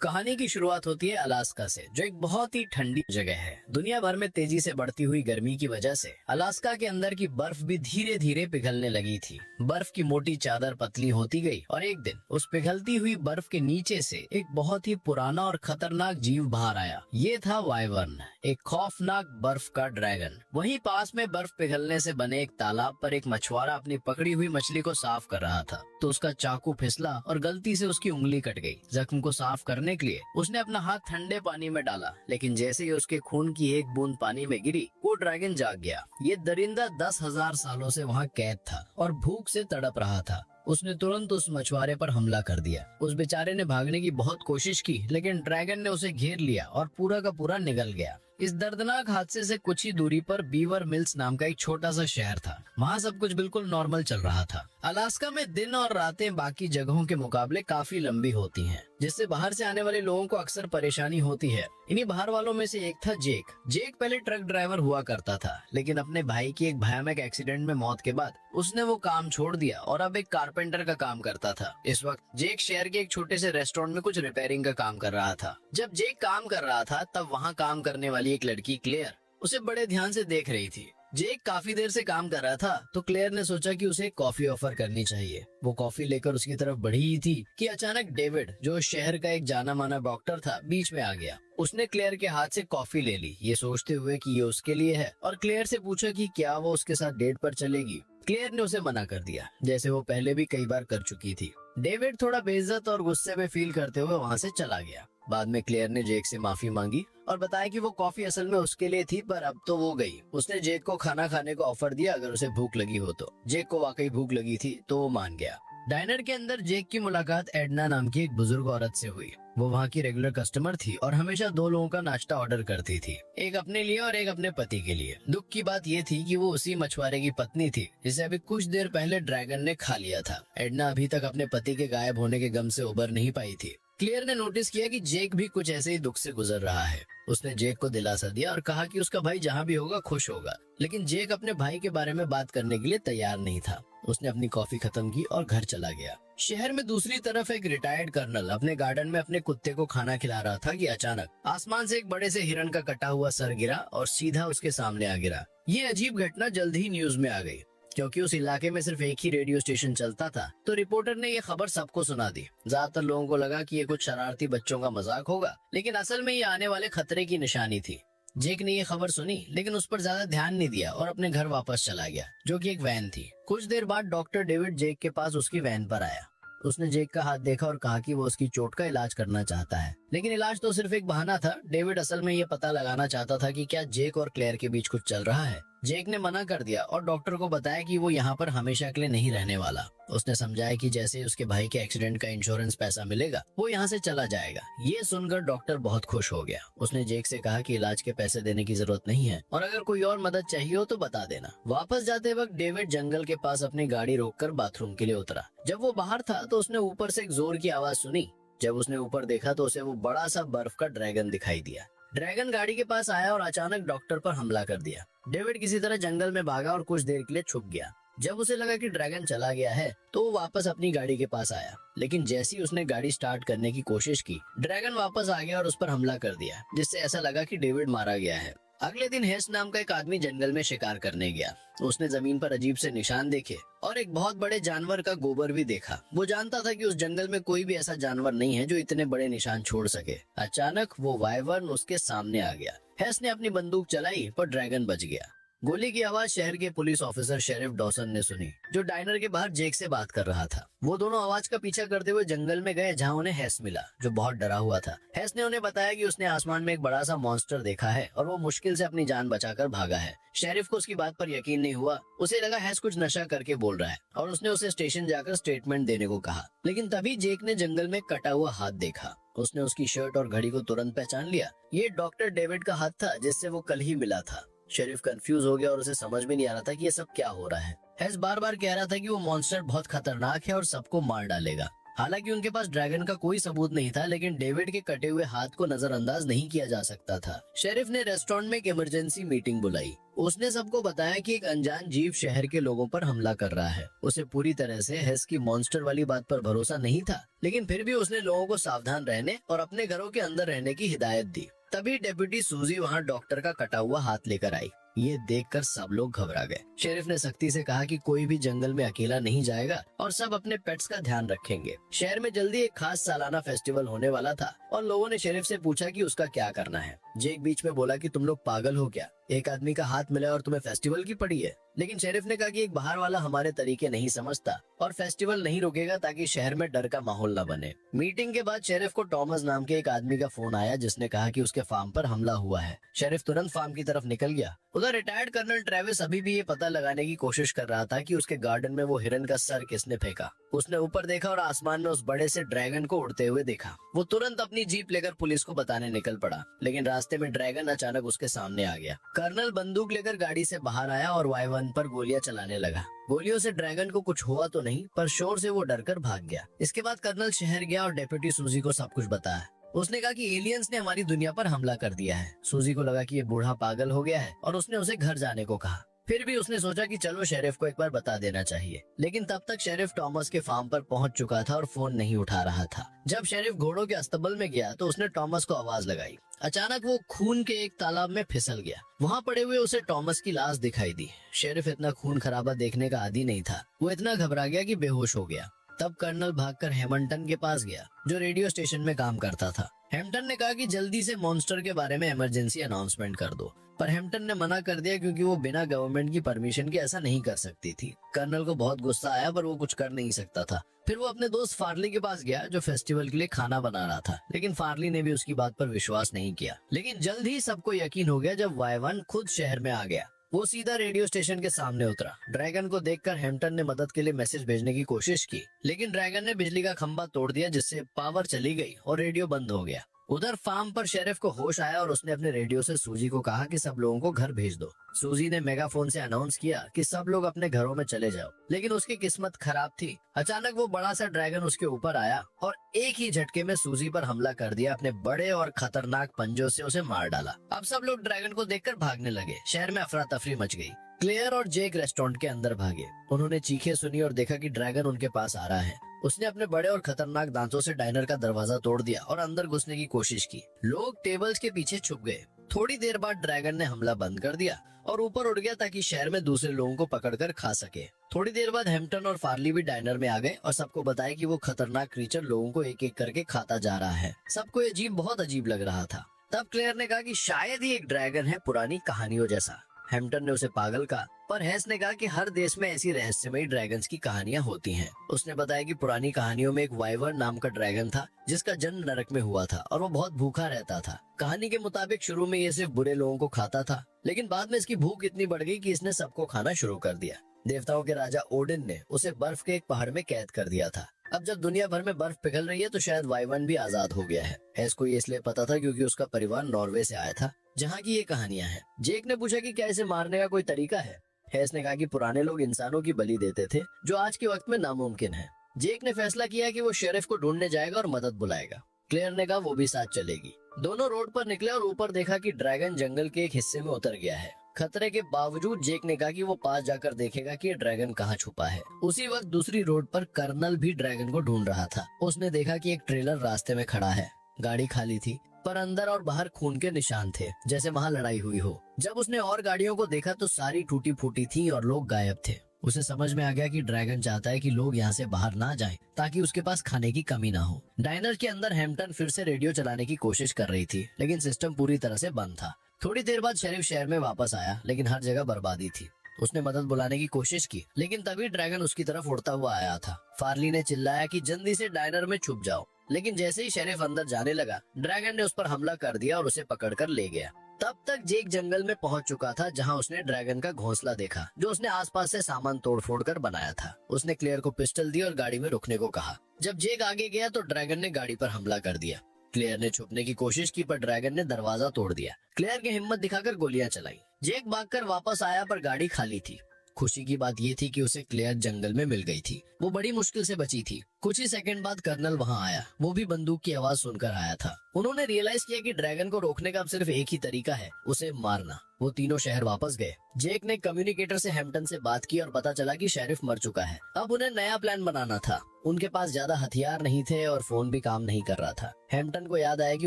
कहानी की शुरुआत होती है अलास्का से, जो एक बहुत ही ठंडी जगह है। दुनिया भर में तेजी से बढ़ती हुई गर्मी की वजह से अलास्का के अंदर की बर्फ भी धीरे धीरे पिघलने लगी थी। बर्फ की मोटी चादर पतली होती गई और एक दिन उस पिघलती हुई बर्फ के नीचे से एक बहुत ही पुराना और खतरनाक जीव बाहर आया। ये था वाइवर्न, एक खौफनाक बर्फ का ड्रैगन। वहीं पास में बर्फ पिघलने से बने एक तालाब पर एक मछुआरा अपनी पकड़ी हुई मछली को साफ कर रहा था, तो उसका चाकू फिसला और गलती से उसकी उंगली कट गई। जख्म को साफ करने के लिए उसने अपना हाथ ठंडे पानी में डाला, लेकिन जैसे ही उसके खून की एक बूंद पानी में गिरी, वो ड्रैगन जाग गया। ये दरिंदा 10,000 सालों से वहाँ कैद था और भूख से तड़प रहा था। उसने तुरंत उस मछुआरे पर हमला कर दिया। उस बेचारे ने भागने की बहुत कोशिश की, लेकिन ड्रैगन ने उसे घेर लिया और पूरा का पूरा निगल गया। इस दर्दनाक हादसे से कुछ ही दूरी पर बीवर मिल्स नाम का एक छोटा सा शहर था। वहाँ सब कुछ बिल्कुल नॉर्मल चल रहा था। अलास्का में दिन और रातें बाकी जगहों के मुकाबले काफी लंबी होती हैं, जिससे बाहर से आने वाले लोगों को अक्सर परेशानी होती है। इन्हीं बाहर वालों में से एक था जेक। जेक पहले ट्रक ड्राइवर हुआ करता था, लेकिन अपने भाई की एक भयानक एक्सीडेंट में मौत के बाद उसने वो काम छोड़ दिया और अब एक कारपेंटर का काम करता था। इस वक्त जेक शहर के एक छोटे से रेस्टोरेंट में कुछ रिपेयरिंग का काम कर रहा था। जब जेक काम कर रहा था, तब वहाँ काम करने वाली एक लड़की क्लेयर उसे बड़े ध्यान से देख रही थी। जेक काफी देर से काम कर रहा था, तो क्लेयर ने सोचा कि उसे कॉफी ऑफर करनी चाहिए। वो कॉफी लेकर उसकी तरफ बढ़ी ही थी कि अचानक डेविड, जो शहर का एक जाना माना डॉक्टर था, बीच में आ गया। उसने क्लेयर के हाथ से कॉफी ले ली, ये सोचते हुए कि ये उसके लिए है, और क्लेयर से पूछा कि क्या वो उसके साथ डेट पर चलेगी। क्लेयर ने उसे मना कर दिया, जैसे वो पहले भी कई बार कर चुकी थी। डेविड थोड़ा बेइज्जत और गुस्से में फील करते हुए वहाँ से चला गया। बाद में क्लेयर ने जेक से माफी मांगी और बताया कि वो कॉफी असल में उसके लिए थी, पर अब तो वो गई। उसने जेक को खाना खाने को ऑफर दिया अगर उसे भूख लगी हो तो। जेक को वाकई भूख लगी थी, तो वो मान गया। डाइनर के अंदर जेक की मुलाकात एडना नाम की एक बुजुर्ग औरत से हुई। वो वहाँ की रेगुलर कस्टमर थी और हमेशा 2 लोगों का नाश्ता ऑर्डर करती थी, एक अपने लिए और एक अपने पति के लिए। दुख की बात ये थी कि वो उसी मछुआरे की पत्नी थी जिसे अभी कुछ देर पहले ड्रैगन ने खा लिया था। एडना अभी तक अपने पति के गायब होने के गम से उबर नहीं पाई थी। क्लेयर ने नोटिस किया कि जेक भी कुछ ऐसे ही दुख से गुजर रहा है। उसने जेक को दिलासा दिया और कहा कि उसका भाई जहाँ भी होगा खुश होगा, लेकिन जेक अपने भाई के बारे में बात करने के लिए तैयार नहीं था। उसने अपनी कॉफी खत्म की और घर चला गया। शहर में दूसरी तरफ एक रिटायर्ड कर्नल अपने गार्डन में अपने कुत्ते को खाना खिला रहा था कि अचानक आसमान से एक बड़े से हिरण का कटा हुआ सर गिरा और सीधा उसके सामने आ गिरा। ये अजीब घटना जल्द ही न्यूज में आ गई, क्योंकि उस इलाके में सिर्फ एक ही रेडियो स्टेशन चलता था। तो रिपोर्टर ने ये खबर सबको सुना दी। ज्यादातर लोगों को लगा कि ये कुछ शरारती बच्चों का मजाक होगा, लेकिन असल में ये आने वाले खतरे की निशानी थी। जेक ने ये खबर सुनी, लेकिन उस पर ज्यादा ध्यान नहीं दिया और अपने घर वापस चला गया, जो कि एक वैन थी। कुछ देर बाद डॉक्टर डेविड जेक के पास उसकी वैन पर आया। उसने जेक का हाथ देखा और कहा कि वो उसकी चोट का इलाज करना चाहता है, लेकिन इलाज तो सिर्फ एक बहाना था। डेविड असल में ये पता लगाना चाहता था कि क्या जेक और क्लेयर के बीच कुछ चल रहा है। जेक ने मना कर दिया और डॉक्टर को बताया कि वो यहाँ पर हमेशा के लिए नहीं रहने वाला। उसने समझाया कि जैसे ही उसके भाई के एक्सीडेंट का इंश्योरेंस पैसा मिलेगा, वो यहाँ से चला जाएगा। ये सुनकर डॉक्टर बहुत खुश हो गया। उसने जेक से कहा कि इलाज के पैसे देने की जरूरत नहीं है और अगर कोई और मदद चाहिए हो तो बता देना। वापस जाते वक्त डेविड जंगल के पास अपनी गाड़ी रोककर बाथरूम के लिए उतरा। जब वो बाहर था तो उसने ऊपर से एक जोर की आवाज सुनी। जब उसने ऊपर देखा तो उसे वो बड़ा सा बर्फ का ड्रैगन दिखाई दिया। ड्रैगन गाड़ी के पास आया और अचानक डॉक्टर पर हमला कर दिया। डेविड किसी तरह जंगल में भागा और कुछ देर के लिए छुप गया। जब उसे लगा कि ड्रैगन चला गया है, तो वो वापस अपनी गाड़ी के पास आया, लेकिन जैसे ही उसने गाड़ी स्टार्ट करने की कोशिश की, ड्रैगन वापस आ गया और उस पर हमला कर दिया, जिससे ऐसा लगा कि डेविड मारा गया है। अगले दिन हेस नाम का एक आदमी जंगल में शिकार करने गया। उसने जमीन पर अजीब से निशान देखे और एक बहुत बड़े जानवर का गोबर भी देखा। वो जानता था कि उस जंगल में कोई भी ऐसा जानवर नहीं है जो इतने बड़े निशान छोड़ सके। अचानक वो वाइवर्न उसके सामने आ गया। हेस ने अपनी बंदूक चलाई, पर ड्रैगन बच गया। गोली की आवाज शहर के पुलिस ऑफिसर शेरिफ डॉसन ने सुनी, जो डाइनर के बाहर जेक से बात कर रहा था। वो दोनों आवाज का पीछा करते हुए जंगल में गए, जहां उन्हें हेस मिला, जो बहुत डरा हुआ था। हेस ने उन्हें बताया कि उसने आसमान में एक बड़ा सा मॉन्स्टर देखा है और वो मुश्किल से अपनी जान बचाकर भागा है। शेरिफ को उसकी बात पर यकीन नहीं हुआ। उसे लगा हेस कुछ नशा करके बोल रहा है और उसने उसे स्टेशन जाकर स्टेटमेंट देने को कहा। लेकिन तभी जेक ने जंगल में कटा हुआ हाथ देखा। उसने उसकी शर्ट और घड़ी को तुरंत पहचान लिया। ये डॉक्टर डेविड का हाथ था, जिससे वो कल ही मिला था। शेरिफ कंफ्यूज हो गया और उसे समझ में नहीं आ रहा था कि ये सब क्या हो रहा है। हेस बार बार कह रहा था कि वो मॉन्स्टर बहुत खतरनाक है और सबको मार डालेगा। हालांकि उनके पास ड्रैगन का कोई सबूत नहीं था, लेकिन डेविड के कटे हुए हाथ को नजरअंदाज नहीं किया जा सकता था। शेरिफ ने रेस्टोरेंट में एक इमरजेंसी मीटिंग बुलाई। उसने सबको बताया कि एक अनजान जीव शहर के लोगों पर हमला कर रहा है। उसे पूरी तरह से हेस की मॉन्स्टर वाली बात पर भरोसा नहीं था, लेकिन फिर भी उसने लोगों को सावधान रहने और अपने घरों के अंदर रहने की हिदायत दी। तभी डेप्यूटी सूजी वहाँ डॉक्टर का कटा हुआ हाथ लेकर आई। ये देखकर सब लोग घबरा गए। शेरिफ ने सख्ती से कहा कि कोई भी जंगल में अकेला नहीं जाएगा और सब अपने पेट्स का ध्यान रखेंगे। शहर में जल्दी एक खास सालाना फेस्टिवल होने वाला था और लोगों ने शेरिफ से पूछा कि उसका क्या करना है। जेक बीच में बोला कि तुम लोग पागल हो क्या, एक आदमी का हाथ मिला और तुम्हें फेस्टिवल की पड़ी है। लेकिन शेरिफ ने कहा कि एक बाहर वाला हमारे तरीके नहीं समझता और फेस्टिवल नहीं रुकेगा ताकि शहर में डर का माहौल न बने। मीटिंग के बाद शेरिफ को टॉमस नाम के एक आदमी का फोन आया, जिसने कहा कि उसके फार्म पर हमला हुआ है। शेरिफ तुरंत फार्म की तरफ निकल गया। उधर रिटायर्ड कर्नल ट्रेविस अभी भी ये पता लगाने की कोशिश कर रहा था कि उसके गार्डन में वो हिरन का सर किसने फेंका। उसने ऊपर देखा और आसमान में उस बड़े से ड्रैगन को उड़ते हुए देखा। वो तुरंत अपनी जीप लेकर पुलिस को बताने निकल पड़ा, लेकिन रास्ते में ड्रैगन अचानक उसके सामने आ गया। कर्नल बंदूक लेकर गाड़ी से बाहर आया और Y1 पर गोलियां चलाने लगा। गोलियों से ड्रैगन को कुछ हुआ तो नहीं, पर शोर से वो डरकर भाग गया। इसके बाद कर्नल शहर गया और डेप्यूटी सूजी को सब कुछ बताया। उसने कहा कि एलियंस ने हमारी दुनिया पर हमला कर दिया है। सूजी को लगा कि ये बूढ़ा पागल हो गया है और उसने उसे घर जाने को कहा। फिर भी उसने सोचा कि चलो शेरिफ को एक बार बता देना चाहिए, लेकिन तब तक शेरिफ टॉमस के फार्म पर पहुंच चुका था और फोन नहीं उठा रहा था। जब शेरिफ घोड़ों के अस्तबल में गया तो उसने टॉमस को आवाज लगाई। अचानक वो खून के एक तालाब में फिसल गया। वहाँ पड़े हुए उसे टॉमस की लाश दिखाई दी। शेरिफ इतना खून खराबा देखने का आदी नहीं था। वो इतना घबरा गया कि बेहोश हो गया। तब कर्नल भागकर हेमंटन के पास गया, जो रेडियो स्टेशन में काम करता था। हेम्पटन ने कहा कि जल्दी से मॉन्स्टर के बारे में इमरजेंसी अनाउंसमेंट कर दो, पर हेम्पटन ने मना कर दिया क्योंकि वो बिना गवर्नमेंट की परमिशन के ऐसा नहीं कर सकती थी। कर्नल को बहुत गुस्सा आया, पर वो कुछ कर नहीं सकता था। फिर वो अपने दोस्त फार्ली के पास गया, जो फेस्टिवल के लिए खाना बना रहा था, लेकिन फार्ली ने भी उसकी बात पर विश्वास नहीं किया। लेकिन जल्द ही सबको यकीन हो गया जब Y1 खुद शहर में आ गया। वो सीधा रेडियो स्टेशन के सामने उतरा। ड्रैगन को देखकर हेम्पटन ने मदद के लिए मैसेज भेजने की कोशिश की, लेकिन ड्रैगन ने बिजली का खंभा तोड़ दिया, जिससे पावर चली गई और रेडियो बंद हो गया। उधर फार्म पर शेरिफ को होश आया और उसने अपने रेडियो से सूजी को कहा कि सब लोगों को घर भेज दो। सूजी ने मेगाफोन से अनाउंस किया कि सब लोग अपने घरों में चले जाओ, लेकिन उसकी किस्मत खराब थी। अचानक वो बड़ा सा ड्रैगन उसके ऊपर आया और एक ही झटके में सूजी पर हमला कर दिया। अपने बड़े और खतरनाक पंजों से उसे मार डाला। अब सब लोग ड्रैगन को देखकर भागने लगे। शहर में अफरा तफरी मच गई। क्लेयर और जेक रेस्टोरेंट के अंदर भागे। उन्होंने चीखें सुनी और देखा कि ड्रैगन उनके पास आ रहा है। उसने अपने बड़े और खतरनाक दांतों से डाइनर का दरवाजा तोड़ दिया और अंदर घुसने की कोशिश की। लोग टेबल्स के पीछे छुप गए। थोड़ी देर बाद ड्रैगन ने हमला बंद कर दिया और ऊपर उड़ गया ताकि शहर में दूसरे लोगों को पकड़कर खा सके। थोड़ी देर बाद हेम्पटन और फार्ली भी डाइनर में आ गए और सबको बताया कि वो खतरनाक क्रीचर लोगों को एक एक करके खाता जा रहा है। सबको ये अजीब बहुत अजीब लग रहा था। तब क्लेयर ने कहा कि शायद ही एक ड्रैगन है, पुरानी कहानियों जैसा। हेम्पटन ने उसे पागल कहा, पर हेस ने कहा कि हर देश में ऐसी रहस्यमयी ड्रैगन्स की कहानियां होती हैं। उसने बताया कि पुरानी कहानियों में एक वाइवर्न नाम का ड्रैगन था, जिसका जन्म नरक में हुआ था और वो बहुत भूखा रहता था। कहानी के मुताबिक शुरू में ये सिर्फ बुरे लोगों को खाता था, लेकिन बाद में इसकी भूख इतनी बढ़ गई कि इसने सबको खाना शुरू कर दिया। देवताओं के राजा ओडिन ने उसे बर्फ के एक पहाड़ में कैद कर दिया था। अब जब दुनिया भर में बर्फ पिघल रही है तो शायद वाइवर्न भी आजाद हो गया है। हेस को ये इसलिए पता था क्योंकि उसका परिवार नॉर्वे से आया था, जहाँ की ये कहानियां हैं। जेक ने पूछा कि क्या इसे मारने का कोई तरीका है। हेस ने कहा कि पुराने लोग इंसानों की बलि देते थे, जो आज के वक्त में नामुमकिन है। जेक ने फैसला किया कि वो शेरिफ को ढूंढने जाएगा और मदद बुलाएगा। क्लेयर ने कहा वो भी साथ चलेगी। दोनों रोड पर निकले और ऊपर देखा कि ड्रैगन जंगल के एक हिस्से में उतर गया है। खतरे के बावजूद जेक ने कहा कि वो पास जाकर देखेगा कि ये ड्रैगन कहाँ छुपा है। उसी वक्त दूसरी रोड पर कर्नल भी ड्रैगन को ढूंढ रहा था। उसने देखा कि एक ट्रेलर रास्ते में खड़ा है। गाड़ी खाली थी, पर अंदर और बाहर खून के निशान थे, जैसे वहाँ लड़ाई हुई हो। जब उसने और गाड़ियों को देखा तो सारी टूटी फूटी थी और लोग गायब थे। उसे समझ में आ गया कि ड्रैगन चाहता है कि लोग यहाँ से बाहर ना जाएं, ताकि उसके पास खाने की कमी ना हो। डाइनर के अंदर हेम्पटन फिर से रेडियो चलाने की कोशिश कर रही थी, लेकिन सिस्टम पूरी तरह से बंद था। थोड़ी देर बाद शेरिफ शहर में वापस आया, लेकिन हर जगह बर्बादी थी। उसने मदद बुलाने की कोशिश की, लेकिन तभी ड्रैगन उसकी तरफ उड़ता हुआ आया था। फार्ली ने चिल्लाया कि जल्दी से डाइनर में छुप जाओ, लेकिन जैसे ही शेरिफ अंदर जाने लगा, ड्रैगन ने उस पर हमला कर दिया और उसे पकड़कर ले गया। तब तक जेक जंगल में पहुंच चुका था, जहां उसने ड्रैगन का घोंसला देखा, जो उसने आसपास से सामान तोड़-फोड़ कर बनाया था। उसने क्लेयर को पिस्टल दी और गाड़ी में रुकने को कहा। जब जेक आगे गया तो ड्रैगन ने गाड़ी पर हमला कर दिया। क्लेयर ने छुपने की कोशिश की, पर ड्रैगन ने दरवाजा तोड़ दिया। क्लेयर की हिम्मत दिखाकर गोलियां चलाई। जेक भागकर वापस आया, पर गाड़ी खाली थी। खुशी की बात ये थी कि उसे क्लेयर जंगल में मिल गई थी। वो बड़ी मुश्किल से बची थी। कुछ ही सेकंड बाद कर्नल वहां आया। वो भी बंदूक की आवाज सुनकर आया था। उन्होंने रियलाइज किया कि ड्रैगन को रोकने का अब सिर्फ एक ही तरीका है, उसे मारना। वो तीनों शहर वापस गए। जेक ने कम्युनिकेटर से हैम्पटन से बात की और पता चला कि शेरिफ मर चुका है। अब उन्हें नया प्लान बनाना था। उनके पास ज्यादा हथियार नहीं थे और फोन भी काम नहीं कर रहा था। हैम्पटन को याद आया कि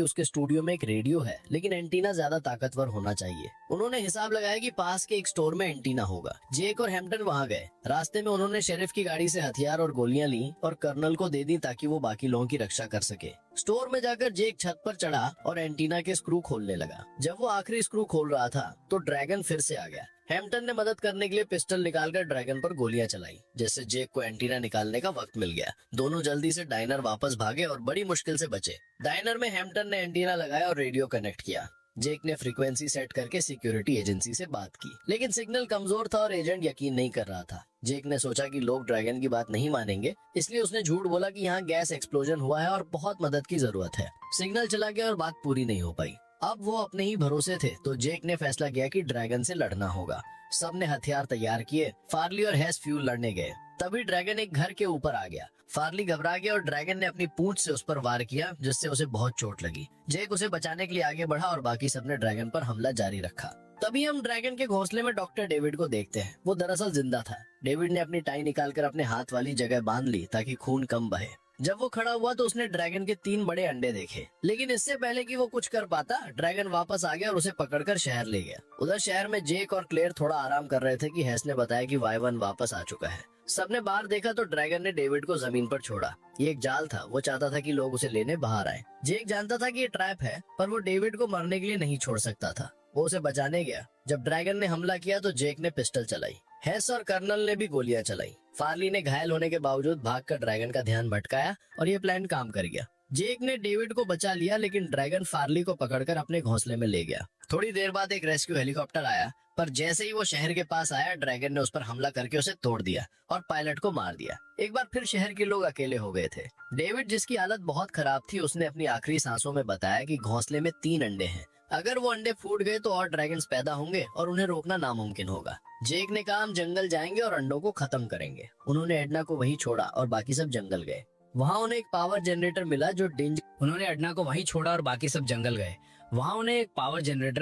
उसके स्टूडियो में एक रेडियो है, लेकिन एंटीना ज्यादा ताकतवर होना चाहिए। उन्होंने हिसाब लगाया कि पास के एक स्टोर में एंटीना होगा। जेक और हैम्पटन वहां गए। रास्ते में उन्होंने शेरिफ की गाड़ी से हथियार और गोलियां ली और कर्नल को दे दी ताकि वो बाकी लोगों की रक्षा कर सके। स्टोर में जाकर जेक छत पर चढ़ा और एंटीना के स्क्रू खोलने लगा। जब वो आखिरी स्क्रू खोल रहा था तो ड्रैगन फिर से आ गया। हैम्पटन ने मदद करने के लिए पिस्टल निकालकर ड्रैगन पर गोलियां चलाई, जिससे जेक को एंटीना निकालने का वक्त मिल गया। दोनों जल्दी से डाइनर वापस भागे और बड़ी मुश्किल से बचे। डाइनर में हैम्पटन ने एंटीना लगाया और रेडियो कनेक्ट किया। जेक ने फ्रीक्वेंसी सेट करके सिक्योरिटी एजेंसी से बात की, लेकिन सिग्नल कमजोर था और एजेंट यकीन नहीं कर रहा था। जेक ने सोचा कि लोग ड्रैगन की बात नहीं मानेंगे, इसलिए उसने झूठ बोला कि यहाँ गैस एक्सप्लोजन हुआ है और बहुत मदद की जरूरत है। सिग्नल चला गया और बात पूरी नहीं हो पाई। अब वो अपने ही भरोसे थे, तो जेक ने फैसला किया कि ड्रैगन से लड़ना होगा। सबने हथियार तैयार किए। फार्ली और हैस फ्यूल लड़ने गए। तभी ड्रैगन एक घर के ऊपर आ गया। फार्ली घबरा गया और ड्रैगन ने अपनी पूंछ से उस पर वार किया, जिससे उसे बहुत चोट लगी। जेक उसे बचाने के लिए आगे बढ़ा और बाकी सबने ड्रैगन पर हमला जारी रखा। तभी हम ड्रैगन के घोंसले में डॉक्टर डेविड को देखते हैं। वो दरअसल जिंदा था। डेविड ने अपनी टाई निकालकर अपने हाथ वाली जगह बांध ली ताकि खून कम बहे। जब वो खड़ा हुआ तो उसने ड्रैगन के 3 बड़े अंडे देखे, लेकिन इससे पहले कि वो कुछ कर पाता, ड्रैगन वापस आ गया और उसे पकड़कर शहर ले गया। उधर शहर में जेक और क्लेयर थोड़ा आराम कर रहे थे कि हैस ने बताया कि वाइवन वापस आ चुका है। सबने बाहर देखा तो ड्रैगन ने डेविड को जमीन पर छोड़ा। ये एक जाल था। वो चाहता था कि लोग उसे लेने बाहर आए। जेक जानता था कि ये ट्रैप है, पर वो डेविड को मरने के लिए नहीं छोड़ सकता था। वो उसे बचाने गया। जब ड्रैगन ने हमला किया तो जेक ने पिस्टल चलाई। हैस और कर्नल ने भी गोलियां चलाई। फार्ली ने घायल होने के बावजूद भागकर ड्रैगन का ध्यान भटकाया और ये प्लान काम कर गया। जेक ने डेविड को बचा लिया, लेकिन ड्रैगन फार्ली को पकड़कर अपने घोंसले में ले गया। थोड़ी देर बाद एक रेस्क्यू हेलीकॉप्टर आया, पर जैसे ही वो शहर के पास आया, ड्रैगन ने उस पर हमला करके उसे तोड़ दिया और पायलट को मार दिया। एक बार फिर शहर के लोग अकेले हो गए थे। डेविड, जिसकी हालत बहुत खराब थी, उसने अपनी आखिरी सांसों में बताया कि घोंसले में 3 अंडे हैं। अगर वो अंडे फूट गए तो और ड्रैगन्स पैदा होंगे और उन्हें रोकना नामुमकिन होगा। जेक ने कहा, हम जंगल जाएंगे और अंडों को खत्म करेंगे। उन्होंने एडना को वहीं छोड़ा और बाकी सब जंगल गए। वहाँ उन्हें एक पावर जनरेटर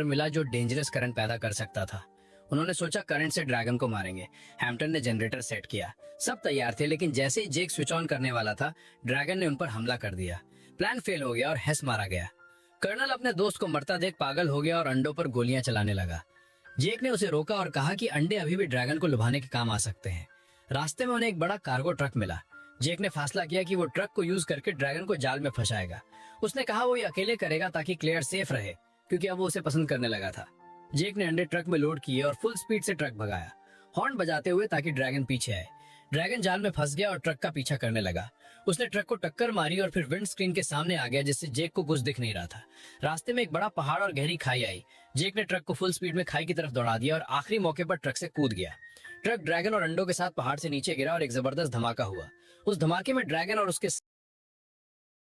मिला जो डेंजरस करंट पैदा कर सकता था। उन्होंने सोचा करंट से ड्रैगन को मारेंगे। हैम्पटन ने जनरेटर सेट किया। सब तैयार थे, लेकिन जैसे ही जेक स्विच ऑन करने वाला था, ड्रैगन ने उन पर हमला कर दिया। प्लान फेल हो गया और हैस मारा गया। कर्नल अपने दोस्त को मरता देख पागल हो गया और अंडों पर गोलियां चलाने लगा। जेक ने उसे रोका और कहा कि अंडे अभी भी ड्रैगन को लुभाने के काम आ सकते हैं। रास्ते में उन्हें एक बड़ा कार्गो ट्रक मिला। जेक ने फैसला किया कि वो ट्रक को यूज करके ड्रैगन को जाल में फंसाएगा। उसने कहा वो ये अकेले करेगा ताकि क्लेयर सेफ रहे, क्योंकि अब वो उसे पसंद करने लगा था। जेक ने अंडे ट्रक में लोड किए और फुल स्पीड से ट्रक भगाया, हॉर्न बजाते हुए ताकि ड्रैगन पीछे आए। ड्रैगन जाल में फंस गया और ट्रक का पीछा करने लगा। उसने ट्रक को टक्कर मारी और फिर विंड स्क्रीन के सामने आ गया, जिससे जेक को कुछ दिख नहीं रहा था। रास्ते में एक बड़ा पहाड़ और गहरी खाई आई। जेक ने ट्रक को फुल स्पीड में खाई की तरफ दौड़ा दिया और आखिरी मौके पर ट्रक से कूद गया। ट्रक ड्रैगन और अंडों के साथ पहाड़ से नीचे गिरा और एक जबरदस्त धमाका हुआ। उस धमाके में ड्रैगन और उसके